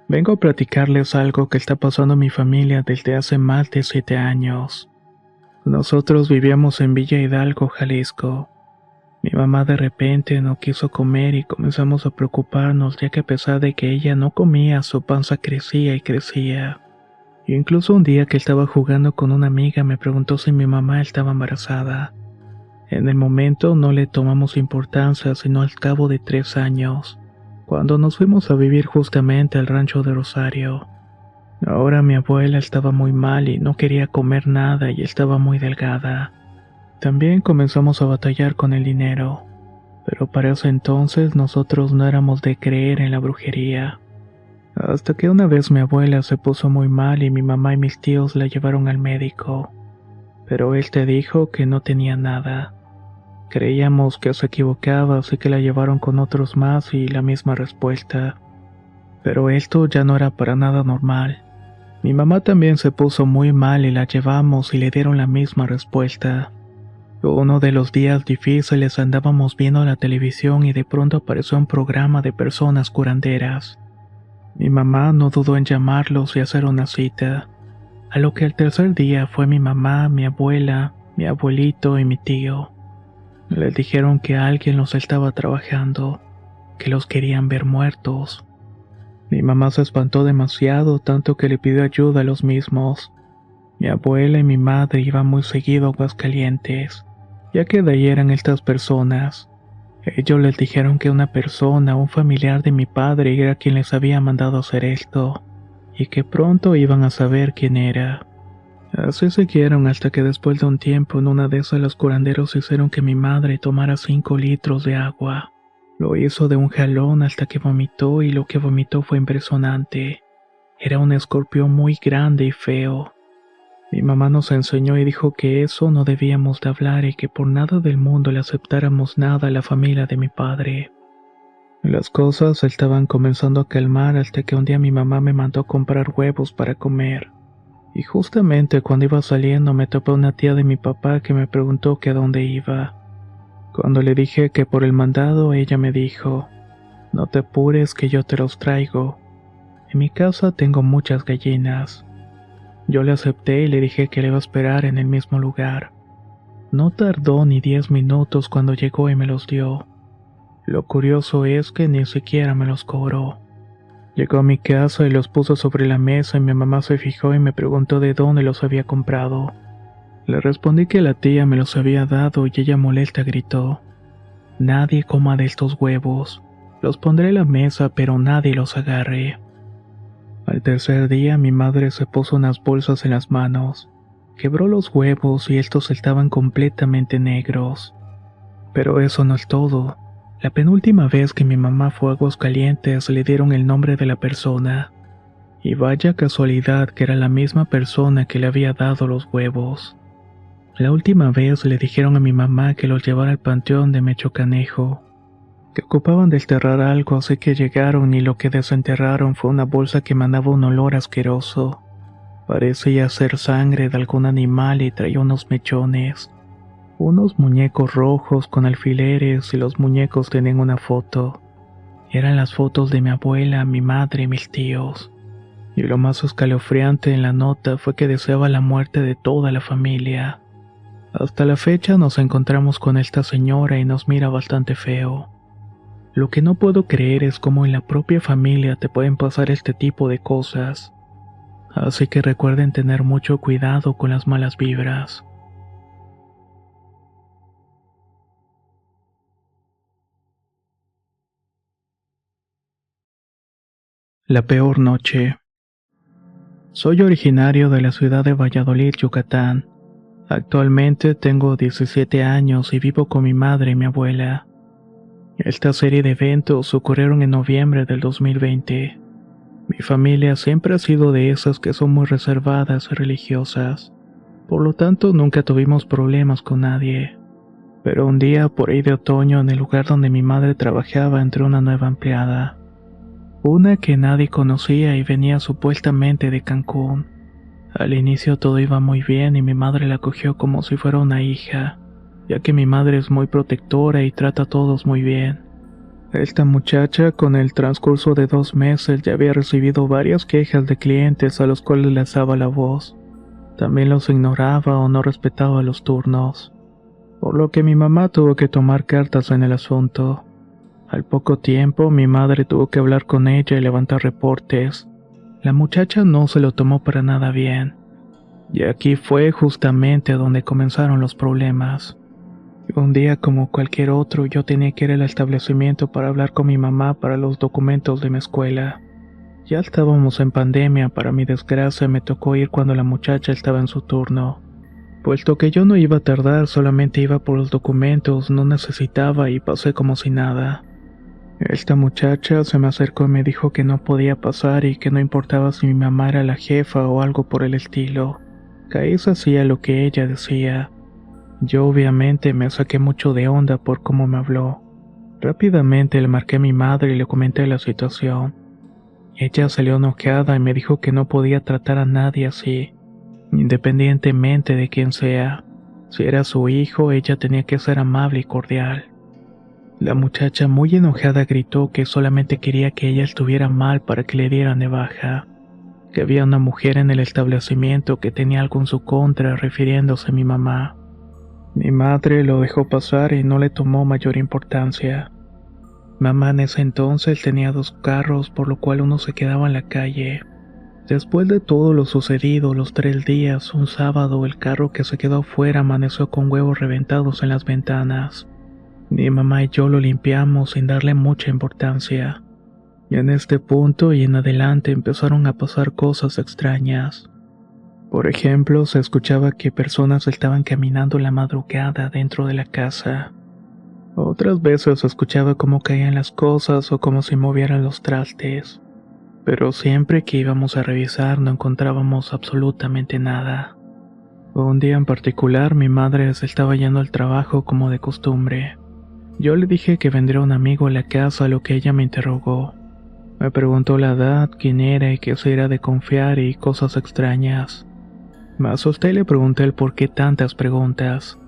Vengo a platicarles algo que está pasando en mi familia desde hace más de 7 años. Nosotros vivíamos en Villa Hidalgo, Jalisco. Mi mamá de repente no quiso comer y comenzamos a preocuparnos ya que a pesar de que ella no comía, su panza crecía y crecía. Incluso un día que estaba jugando con una amiga me preguntó si mi mamá estaba embarazada. En el momento no le tomamos importancia sino al cabo de 3 años, cuando nos fuimos a vivir justamente al rancho de Rosario. Ahora mi abuela estaba muy mal y no quería comer nada y estaba muy delgada. También comenzamos a batallar con el dinero, pero para ese entonces nosotros no éramos de creer en la brujería. Hasta que una vez mi abuela se puso muy mal y mi mamá y mis tíos la llevaron al médico, pero él te dijo que no tenía nada. Creíamos que se equivocaba, así que la llevaron con otros más y la misma respuesta. Pero esto ya no era para nada normal. Mi mamá también se puso muy mal y la llevamos y le dieron la misma respuesta. Uno de los días difíciles andábamos viendo la televisión y de pronto apareció un programa de personas curanderas. Mi mamá no dudó en llamarlos y hacer una cita, a lo que el tercer día fue mi mamá, mi abuela, mi abuelito y mi tío. Les dijeron que alguien los estaba trabajando, que los querían ver muertos. Mi mamá se espantó demasiado, tanto que le pidió ayuda a los mismos. Mi abuela y mi madre iban muy seguido a Aguascalientes, ya que de ahí eran estas personas. Ellos les dijeron que una persona, un familiar de mi padre, era quien les había mandado hacer esto, y que pronto iban a saber quién era. Así siguieron hasta que después de un tiempo en una de esas los curanderos hicieron que mi madre tomara 5 litros de agua. Lo hizo de un jalón hasta que vomitó y lo que vomitó fue impresionante. Era un escorpión muy grande y feo. Mi mamá nos enseñó y dijo que eso no debíamos de hablar y que por nada del mundo le aceptáramos nada a la familia de mi padre. Las cosas estaban comenzando a calmar hasta que un día mi mamá me mandó a comprar huevos para comer. Y justamente cuando iba saliendo me topé una tía de mi papá que me preguntó que a dónde iba. Cuando le dije que por el mandado, ella me dijo: "No te apures que yo te los traigo. En mi casa tengo muchas gallinas". Yo le acepté y le dije que le iba a esperar en el mismo lugar. No tardó ni 10 minutos cuando llegó y me los dio. Lo curioso es que ni siquiera me los cobró. Llegó a mi casa y los puso sobre la mesa y mi mamá se fijó y me preguntó de dónde los había comprado. Le respondí que la tía me los había dado y ella molesta gritó: "Nadie coma de estos huevos. Los pondré en la mesa pero nadie los agarre". Al tercer día mi madre se puso unas bolsas en las manos. Quebró los huevos y estos estaban completamente negros. Pero eso no es todo. La penúltima vez que mi mamá fue a Aguascalientes le dieron el nombre de la persona. Y vaya casualidad que era la misma persona que le había dado los huevos. La última vez le dijeron a mi mamá que los llevara al panteón de Mechocanejo, que ocupaban desterrar algo, así que llegaron y lo que desenterraron fue una bolsa que emanaba un olor asqueroso. Parecía ser sangre de algún animal y traía unos mechones. Unos muñecos rojos con alfileres y los muñecos tenían una foto. Eran las fotos de mi abuela, mi madre y mis tíos. Y lo más escalofriante en la nota fue que deseaba la muerte de toda la familia. Hasta la fecha nos encontramos con esta señora y nos mira bastante feo. Lo que no puedo creer es cómo en la propia familia te pueden pasar este tipo de cosas. Así que recuerden tener mucho cuidado con las malas vibras. La peor noche. Soy originario de la ciudad de Valladolid, Yucatán. Actualmente tengo 17 años y vivo con mi madre y mi abuela. Esta serie de eventos ocurrieron en noviembre del 2020. Mi familia siempre ha sido de esas que son muy reservadas y religiosas. Por lo tanto, nunca tuvimos problemas con nadie. Pero un día, por ahí de otoño, en el lugar donde mi madre trabajaba, entró una nueva empleada. Una que nadie conocía y venía supuestamente de Cancún. Al inicio todo iba muy bien y mi madre la acogió como si fuera una hija, ya que mi madre es muy protectora y trata a todos muy bien. Esta muchacha, con el transcurso de 2 meses, ya había recibido varias quejas de clientes a los cuales le alzaba la voz. También los ignoraba o no respetaba los turnos, por lo que mi mamá tuvo que tomar cartas en el asunto. Al poco tiempo, mi madre tuvo que hablar con ella y levantar reportes. La muchacha no se lo tomó para nada bien, y aquí fue justamente donde comenzaron los problemas. Un día como cualquier otro, yo tenía que ir al establecimiento para hablar con mi mamá para los documentos de mi escuela. Ya estábamos en pandemia, para mi desgracia me tocó ir cuando la muchacha estaba en su turno. Puesto que yo no iba a tardar, solamente iba por los documentos, no necesitaba y pasé como si nada. Esta muchacha se me acercó y me dijo que no podía pasar y que no importaba si mi mamá era la jefa o algo por el estilo, que ahí se hacía lo que ella decía. Yo obviamente me saqué mucho de onda por cómo me habló. Rápidamente le marqué a mi madre y le comenté la situación. Ella salió enojada y me dijo que no podía tratar a nadie así, independientemente de quién sea. Si era su hijo, ella tenía que ser amable y cordial. La muchacha muy enojada gritó que solamente quería que ella estuviera mal para que le dieran de baja, que había una mujer en el establecimiento que tenía algo en su contra refiriéndose a mi mamá. Mi madre lo dejó pasar y no le tomó mayor importancia. Mamá en ese entonces tenía 2 carros, por lo cual uno se quedaba en la calle. Después de todo lo sucedido, los 3 días, un sábado, el carro que se quedó afuera amaneció con huevos reventados en las ventanas. Mi mamá y yo lo limpiamos sin darle mucha importancia. Y en este punto y en adelante empezaron a pasar cosas extrañas. Por ejemplo, se escuchaba que personas estaban caminando en la madrugada dentro de la casa. Otras veces se escuchaba cómo caían las cosas o cómo se movieran los trastes. Pero siempre que íbamos a revisar no encontrábamos absolutamente nada. Un día en particular mi madre se estaba yendo al trabajo como de costumbre. Yo le dije que vendría un amigo a la casa, a lo que ella me interrogó. Me preguntó la edad, quién era y que se era de confiar y cosas extrañas. Me asusté y le pregunté el por qué tantas preguntas,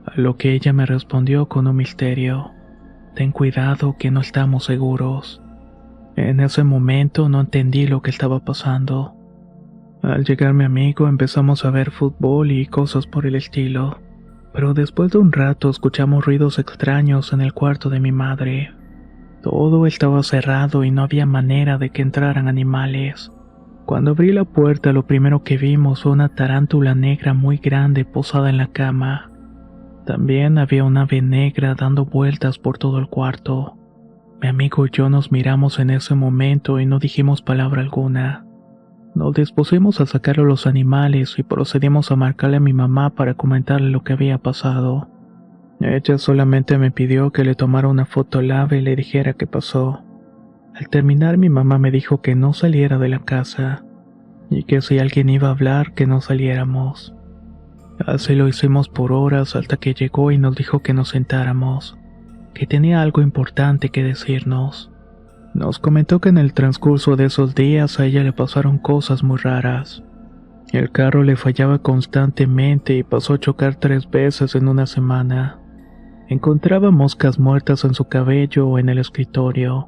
a lo que ella me respondió con un misterio: ten cuidado que no estamos seguros. En ese momento no entendí lo que estaba pasando. Al llegar mi amigo empezamos a ver fútbol y cosas por el estilo, pero después de un rato escuchamos ruidos extraños en el cuarto de mi madre. Todo estaba cerrado y no había manera de que entraran animales. Cuando abrí la puerta, lo primero que vimos fue una tarántula negra muy grande posada en la cama. También había una ave negra dando vueltas por todo el cuarto. Mi amigo y yo nos miramos en ese momento y no dijimos palabra alguna. Nos dispusimos a sacar a los animales y procedimos a marcarle a mi mamá para comentarle lo que había pasado. Ella solamente me pidió que le tomara una foto al ave y le dijera qué pasó. Al terminar, mi mamá me dijo que no saliera de la casa, y que si alguien iba a hablar, que no saliéramos. Así lo hicimos por horas hasta que llegó y nos dijo que nos sentáramos, que tenía algo importante que decirnos. Nos comentó que en el transcurso de esos días a ella le pasaron cosas muy raras. El carro le fallaba constantemente y pasó a chocar 3 veces en una semana. Encontraba moscas muertas en su cabello o en el escritorio.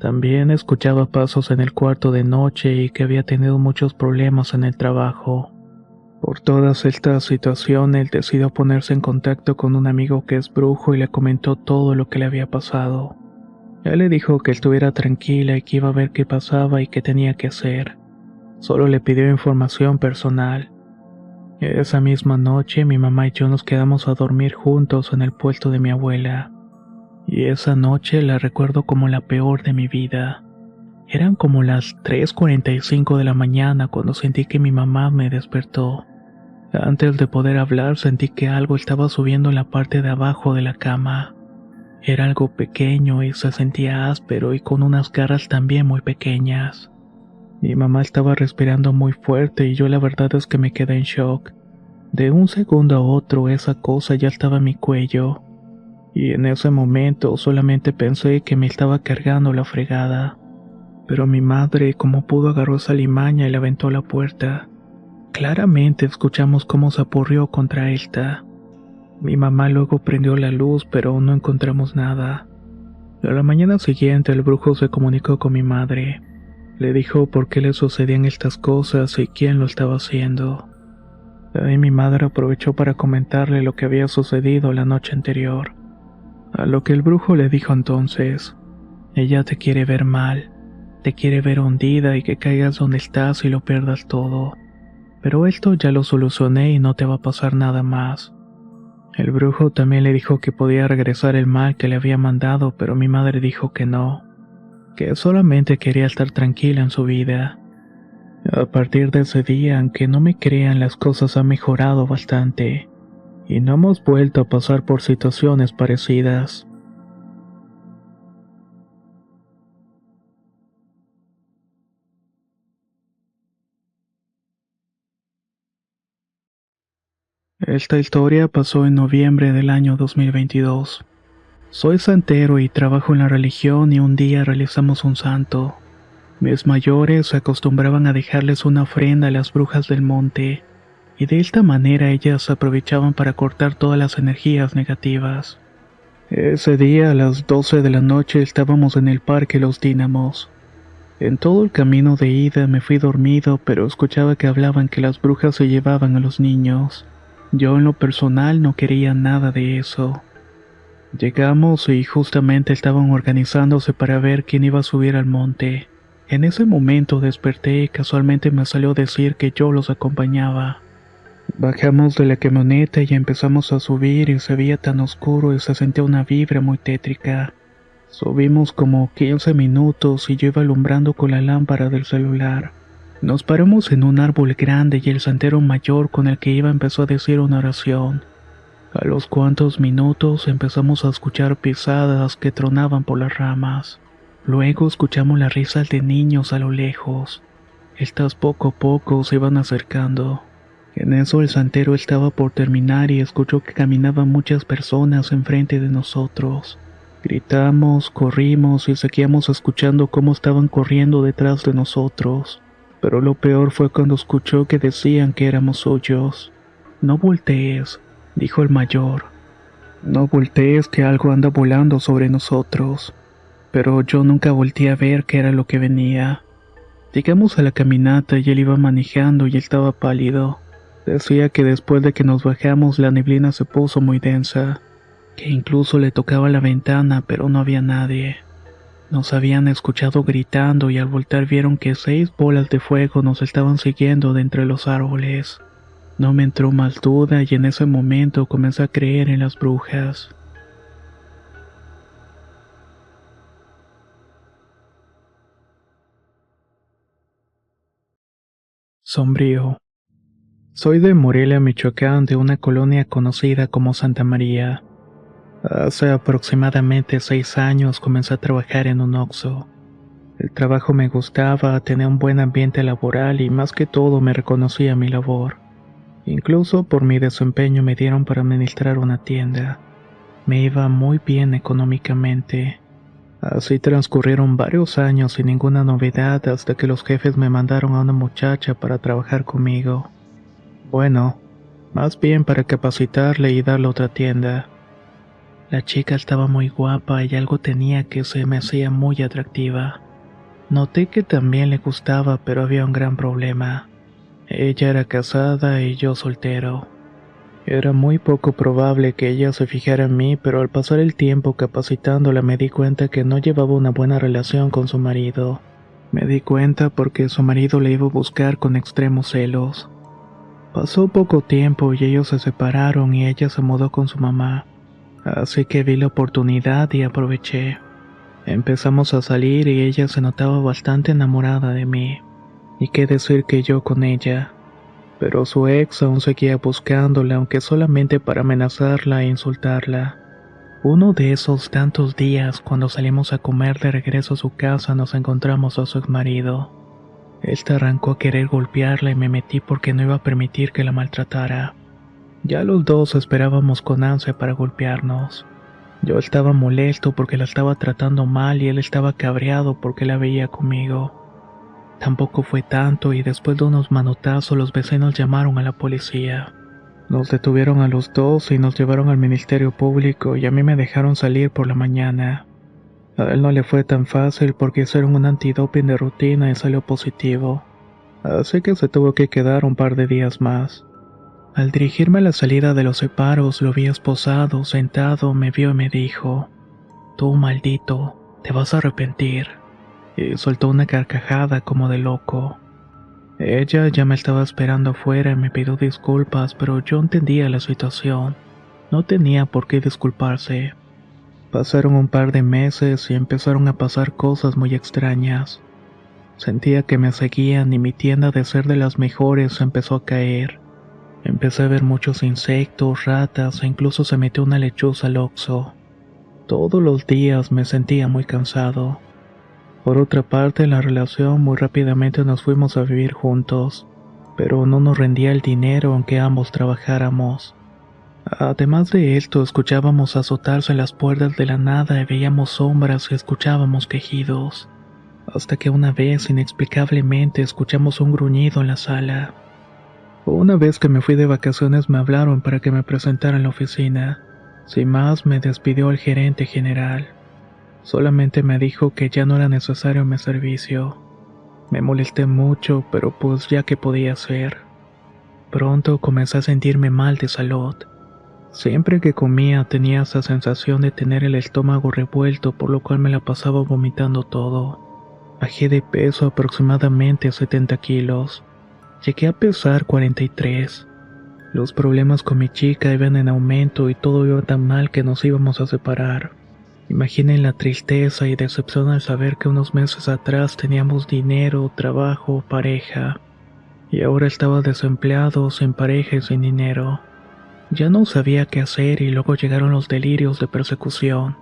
También escuchaba pasos en el cuarto de noche y que había tenido muchos problemas en el trabajo. Por todas estas situaciones decidió ponerse en contacto con un amigo que es brujo y le comentó todo lo que le había pasado. Él le dijo que estuviera tranquila y que iba a ver qué pasaba y qué tenía que hacer. Solo le pidió información personal. Esa misma noche mi mamá y yo nos quedamos a dormir juntos en el puesto de mi abuela. Y esa noche la recuerdo como la peor de mi vida. Eran como las 3:45 de la mañana cuando sentí que mi mamá me despertó. Antes de poder hablar sentí que algo estaba subiendo en la parte de abajo de la cama. Era algo pequeño y se sentía áspero y con unas garras también muy pequeñas. Mi mamá estaba respirando muy fuerte y yo la verdad es que me quedé en shock. De un segundo a otro esa cosa ya estaba en mi cuello, y en ese momento solamente pensé que me estaba cargando la fregada. Pero mi madre, como pudo, agarró esa limaña y la aventó a la puerta. Claramente escuchamos cómo se apurrió contra esta. Mi mamá luego prendió la luz, pero no encontramos nada. A la mañana siguiente el brujo se comunicó con mi madre. Le dijo por qué le sucedían estas cosas y quién lo estaba haciendo. Ahí mi madre aprovechó para comentarle lo que había sucedido la noche anterior. A lo que el brujo le dijo entonces: ella te quiere ver mal, te quiere ver hundida y que caigas donde estás y lo pierdas todo. Pero esto ya lo solucioné y no te va a pasar nada más. El brujo también le dijo que podía regresar el mal que le había mandado, pero mi madre dijo que no, que solamente quería estar tranquila en su vida. A partir de ese día, aunque no me crean, las cosas han mejorado bastante, y no hemos vuelto a pasar por situaciones parecidas. Esta historia pasó en noviembre del año 2022. Soy santero y trabajo en la religión y un día realizamos un santo. Mis mayores acostumbraban a dejarles una ofrenda a las brujas del monte, y de esta manera ellas aprovechaban para cortar todas las energías negativas. Ese día a las 12 de la noche estábamos en el parque Los Dínamos. En todo el camino de ida me fui dormido, pero escuchaba que hablaban que las brujas se llevaban a los niños. Yo en lo personal no quería nada de eso. Llegamos y justamente estaban organizándose para ver quién iba a subir al monte. En ese momento desperté y casualmente me salió decir que yo los acompañaba. Bajamos de la camioneta y empezamos a subir y se veía tan oscuro y se sentía una vibra muy tétrica. Subimos como 15 minutos y yo iba alumbrando con la lámpara del celular. Nos paramos en un árbol grande y el santero mayor con el que iba empezó a decir una oración. A los cuantos minutos empezamos a escuchar pisadas que tronaban por las ramas. Luego escuchamos las risas de niños a lo lejos. Estas poco a poco se iban acercando. En eso el santero estaba por terminar y escuchó que caminaban muchas personas enfrente de nosotros. Gritamos, corrimos y seguíamos escuchando cómo estaban corriendo detrás de nosotros. Pero lo peor fue cuando escuchó que decían que éramos suyos. No voltees, dijo el mayor. No voltees, que algo anda volando sobre nosotros. Pero yo nunca volteé a ver qué era lo que venía. Llegamos a la caminata y él iba manejando y estaba pálido. Decía que después de que nos bajamos la neblina se puso muy densa, que incluso le tocaba la ventana, pero no había nadie. Nos habían escuchado gritando y al voltar vieron que 6 bolas de fuego nos estaban siguiendo de entre los árboles. No me entró más duda y en ese momento comencé a creer en las brujas. Sombrío. Soy de Morelia, Michoacán, de una colonia conocida como Santa María. Hace aproximadamente 6 años comencé a trabajar en un Oxxo. El trabajo me gustaba, tenía un buen ambiente laboral y más que todo me reconocía mi labor. Incluso por mi desempeño me dieron para administrar una tienda. Me iba muy bien económicamente. Así transcurrieron varios años sin ninguna novedad hasta que los jefes me mandaron a una muchacha para trabajar conmigo. Bueno, más bien para capacitarle y darle otra tienda. La chica estaba muy guapa y algo tenía que se me hacía muy atractiva. Noté que también le gustaba, pero había un gran problema. Ella era casada y yo soltero. Era muy poco probable que ella se fijara en mí, pero al pasar el tiempo capacitándola me di cuenta que no llevaba una buena relación con su marido. Me di cuenta porque su marido le iba a buscar con extremos celos. Pasó poco tiempo y ellos se separaron y ella se mudó con su mamá. Así que vi la oportunidad y aproveché. Empezamos a salir y ella se notaba bastante enamorada de mí. Y qué decir que yo con ella. Pero su ex aún seguía buscándola, aunque solamente para amenazarla e insultarla. Uno de esos tantos días, cuando salimos a comer de regreso a su casa, nos encontramos a su exmarido. Este arrancó a querer golpearla y me metí porque no iba a permitir que la maltratara. Ya los dos esperábamos con ansia para golpearnos. Yo estaba molesto porque la estaba tratando mal y él estaba cabreado porque la veía conmigo. Tampoco fue tanto y después de unos manotazos los vecinos llamaron a la policía. Nos detuvieron a los dos y nos llevaron al Ministerio Público y a mí me dejaron salir por la mañana. A él no le fue tan fácil porque hicieron un antidoping de rutina y salió positivo. Así que se tuvo que quedar un par de días más. Al dirigirme a la salida de los separos, lo vi esposado, sentado, me vio y me dijo: «Tú, maldito, te vas a arrepentir». Y soltó una carcajada como de loco. Ella ya me estaba esperando afuera y me pidió disculpas, pero yo entendía la situación. No tenía por qué disculparse. Pasaron un par de meses y empezaron a pasar cosas muy extrañas. Sentía que me seguían y mi tienda de ser de las mejores empezó a caer. Empecé a ver muchos insectos, ratas e incluso se metió una lechuza al Oxxo. Todos los días me sentía muy cansado. Por otra parte, en la relación muy rápidamente nos fuimos a vivir juntos, pero no nos rendía el dinero aunque ambos trabajáramos. Además de esto, escuchábamos azotarse las puertas de la nada y veíamos sombras y escuchábamos quejidos. Hasta que una vez, inexplicablemente, escuchamos un gruñido en la sala. Una vez que me fui de vacaciones me hablaron para que me presentara en la oficina. Sin más, me despidió el gerente general. Solamente me dijo que ya no era necesario mi servicio. Me molesté mucho, pero pues ya que podía hacer. Pronto comencé a sentirme mal de salud. Siempre que comía tenía esa sensación de tener el estómago revuelto, por lo cual me la pasaba vomitando todo. Bajé de peso aproximadamente 70 kilos. Llegué a pesar 43. Los problemas con mi chica iban en aumento y todo iba tan mal que nos íbamos a separar. Imaginen la tristeza y decepción al saber que unos meses atrás teníamos dinero, trabajo, pareja. Y ahora estaba desempleado, sin pareja y sin dinero. Ya no sabía qué hacer y luego llegaron los delirios de persecución.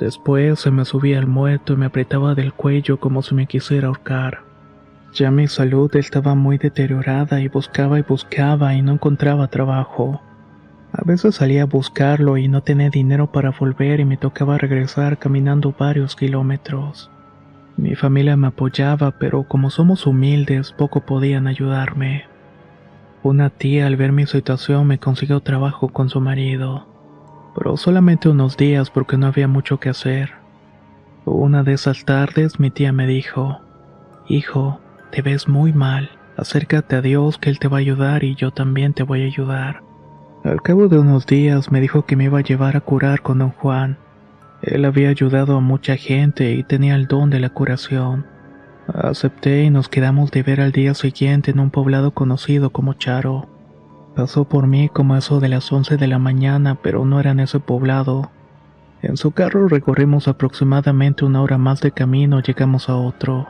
Después se me subía al muerto y me apretaba del cuello como si me quisiera ahorcar. Ya mi salud estaba muy deteriorada y buscaba y no encontraba trabajo. A veces salía a buscarlo y no tenía dinero para volver y me tocaba regresar caminando varios kilómetros. Mi familia me apoyaba, pero como somos humildes, poco podían ayudarme. Una tía al ver mi situación me consiguió trabajo con su marido, pero solamente unos días porque no había mucho que hacer. Una de esas tardes mi tía me dijo: «Hijo, te ves muy mal, acércate a Dios que Él te va a ayudar y yo también te voy a ayudar». Al cabo de unos días me dijo que me iba a llevar a curar con don Juan. Él había ayudado a mucha gente y tenía el don de la curación. Acepté y nos quedamos de ver al día siguiente en un poblado conocido como Charo. Pasó por mí como eso de las 11 de la mañana, pero no era en ese poblado. En su carro recorrimos aproximadamente 1 hora más de camino y llegamos a otro.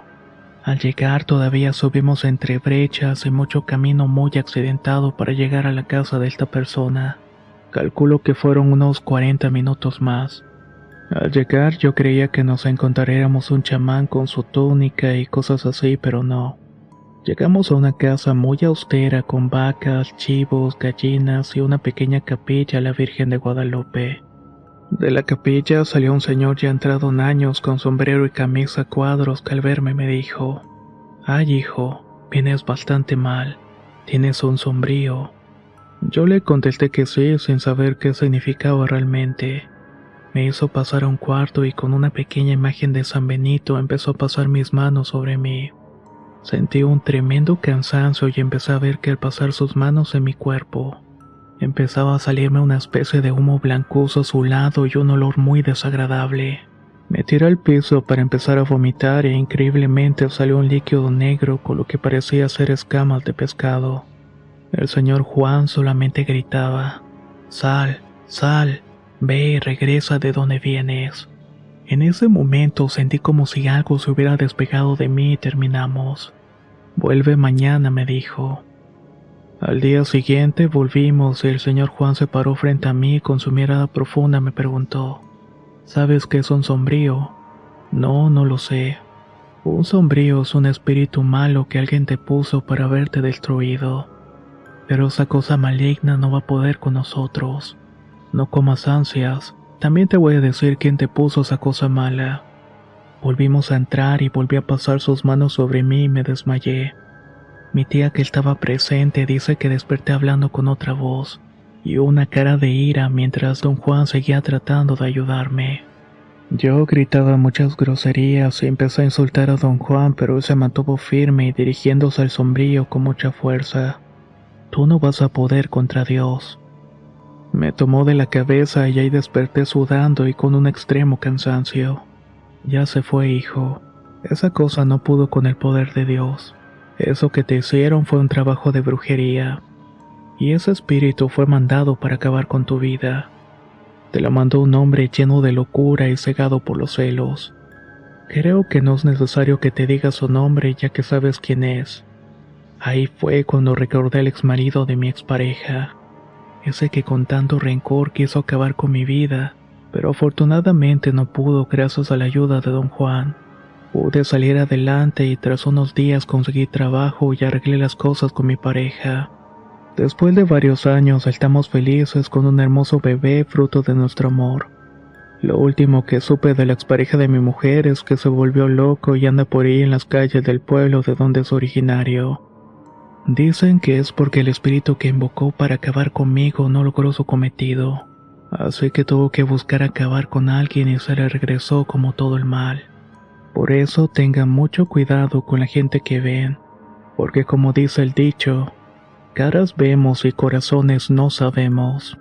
Al llegar todavía subimos entre brechas y mucho camino muy accidentado para llegar a la casa de esta persona. Calculo que fueron unos 40 minutos más. Al llegar yo creía que nos encontraríamos un chamán con su túnica y cosas así, pero no. Llegamos a una casa muy austera con vacas, chivos, gallinas y una pequeña capilla a la Virgen de Guadalupe. De la capilla salió un señor ya entrado en años con sombrero y camisa a cuadros que al verme me dijo: «Ay, hijo, vienes bastante mal, tienes un sombrío». Yo le contesté que sí, sin saber qué significaba realmente. Me hizo pasar a un cuarto y con una pequeña imagen de San Benito empezó a pasar mis manos sobre mí. Sentí un tremendo cansancio y empecé a ver que al pasar sus manos en mi cuerpo, empezaba a salirme una especie de humo blancoso azulado y un olor muy desagradable. Me tiré al piso para empezar a vomitar e increíblemente salió un líquido negro con lo que parecía ser escamas de pescado. El señor Juan solamente gritaba: «Sal, sal, ve y regresa de donde vienes». En ese momento sentí como si algo se hubiera despegado de mí y terminamos. «Vuelve mañana», me dijo. Al día siguiente volvimos y el señor Juan se paró frente a mí y con su mirada profunda me preguntó: «¿Sabes qué es un sombrío?». «No, no lo sé». «Un sombrío es un espíritu malo que alguien te puso para verte destruido. pero esa cosa maligna no va a poder con nosotros. No comas ansias, también te voy a decir quién te puso esa cosa mala. Volvimos a entrar y volvió a pasar sus manos sobre mí y me desmayé. Mi tía que estaba presente dice que desperté hablando con otra voz y una cara de ira mientras don Juan seguía tratando de ayudarme. Yo gritaba muchas groserías y empecé a insultar a don Juan, pero él se mantuvo firme y dirigiéndose al sombrío con mucha fuerza. Tú no vas a poder contra Dios. Me tomó de la cabeza y ahí desperté sudando y con un extremo cansancio. Ya se fue, hijo. Esa cosa no pudo con el poder de Dios. Eso que te hicieron fue un trabajo de brujería. Y ese espíritu fue mandado para acabar con tu vida. Te lo mandó un hombre lleno de locura y cegado por los celos. Creo que no es necesario que te diga su nombre ya que sabes quién es. Ahí fue cuando recordé al exmarido de mi expareja. Ese que con tanto rencor quiso acabar con mi vida, pero afortunadamente no pudo gracias a la ayuda de don Juan. Pude salir adelante y tras unos días conseguí trabajo y arreglé las cosas con mi pareja. Después de varios años estamos felices con un hermoso bebé fruto de nuestro amor. Lo último que supe de la expareja de mi mujer es que se volvió loco y anda por ahí en las calles del pueblo de donde es originario. Dicen que es porque el espíritu que invocó para acabar conmigo no logró su cometido, así que tuvo que buscar acabar con alguien y se le regresó como todo el mal. Por eso tengan mucho cuidado con la gente que ven, porque como dice el dicho, caras vemos y corazones no sabemos.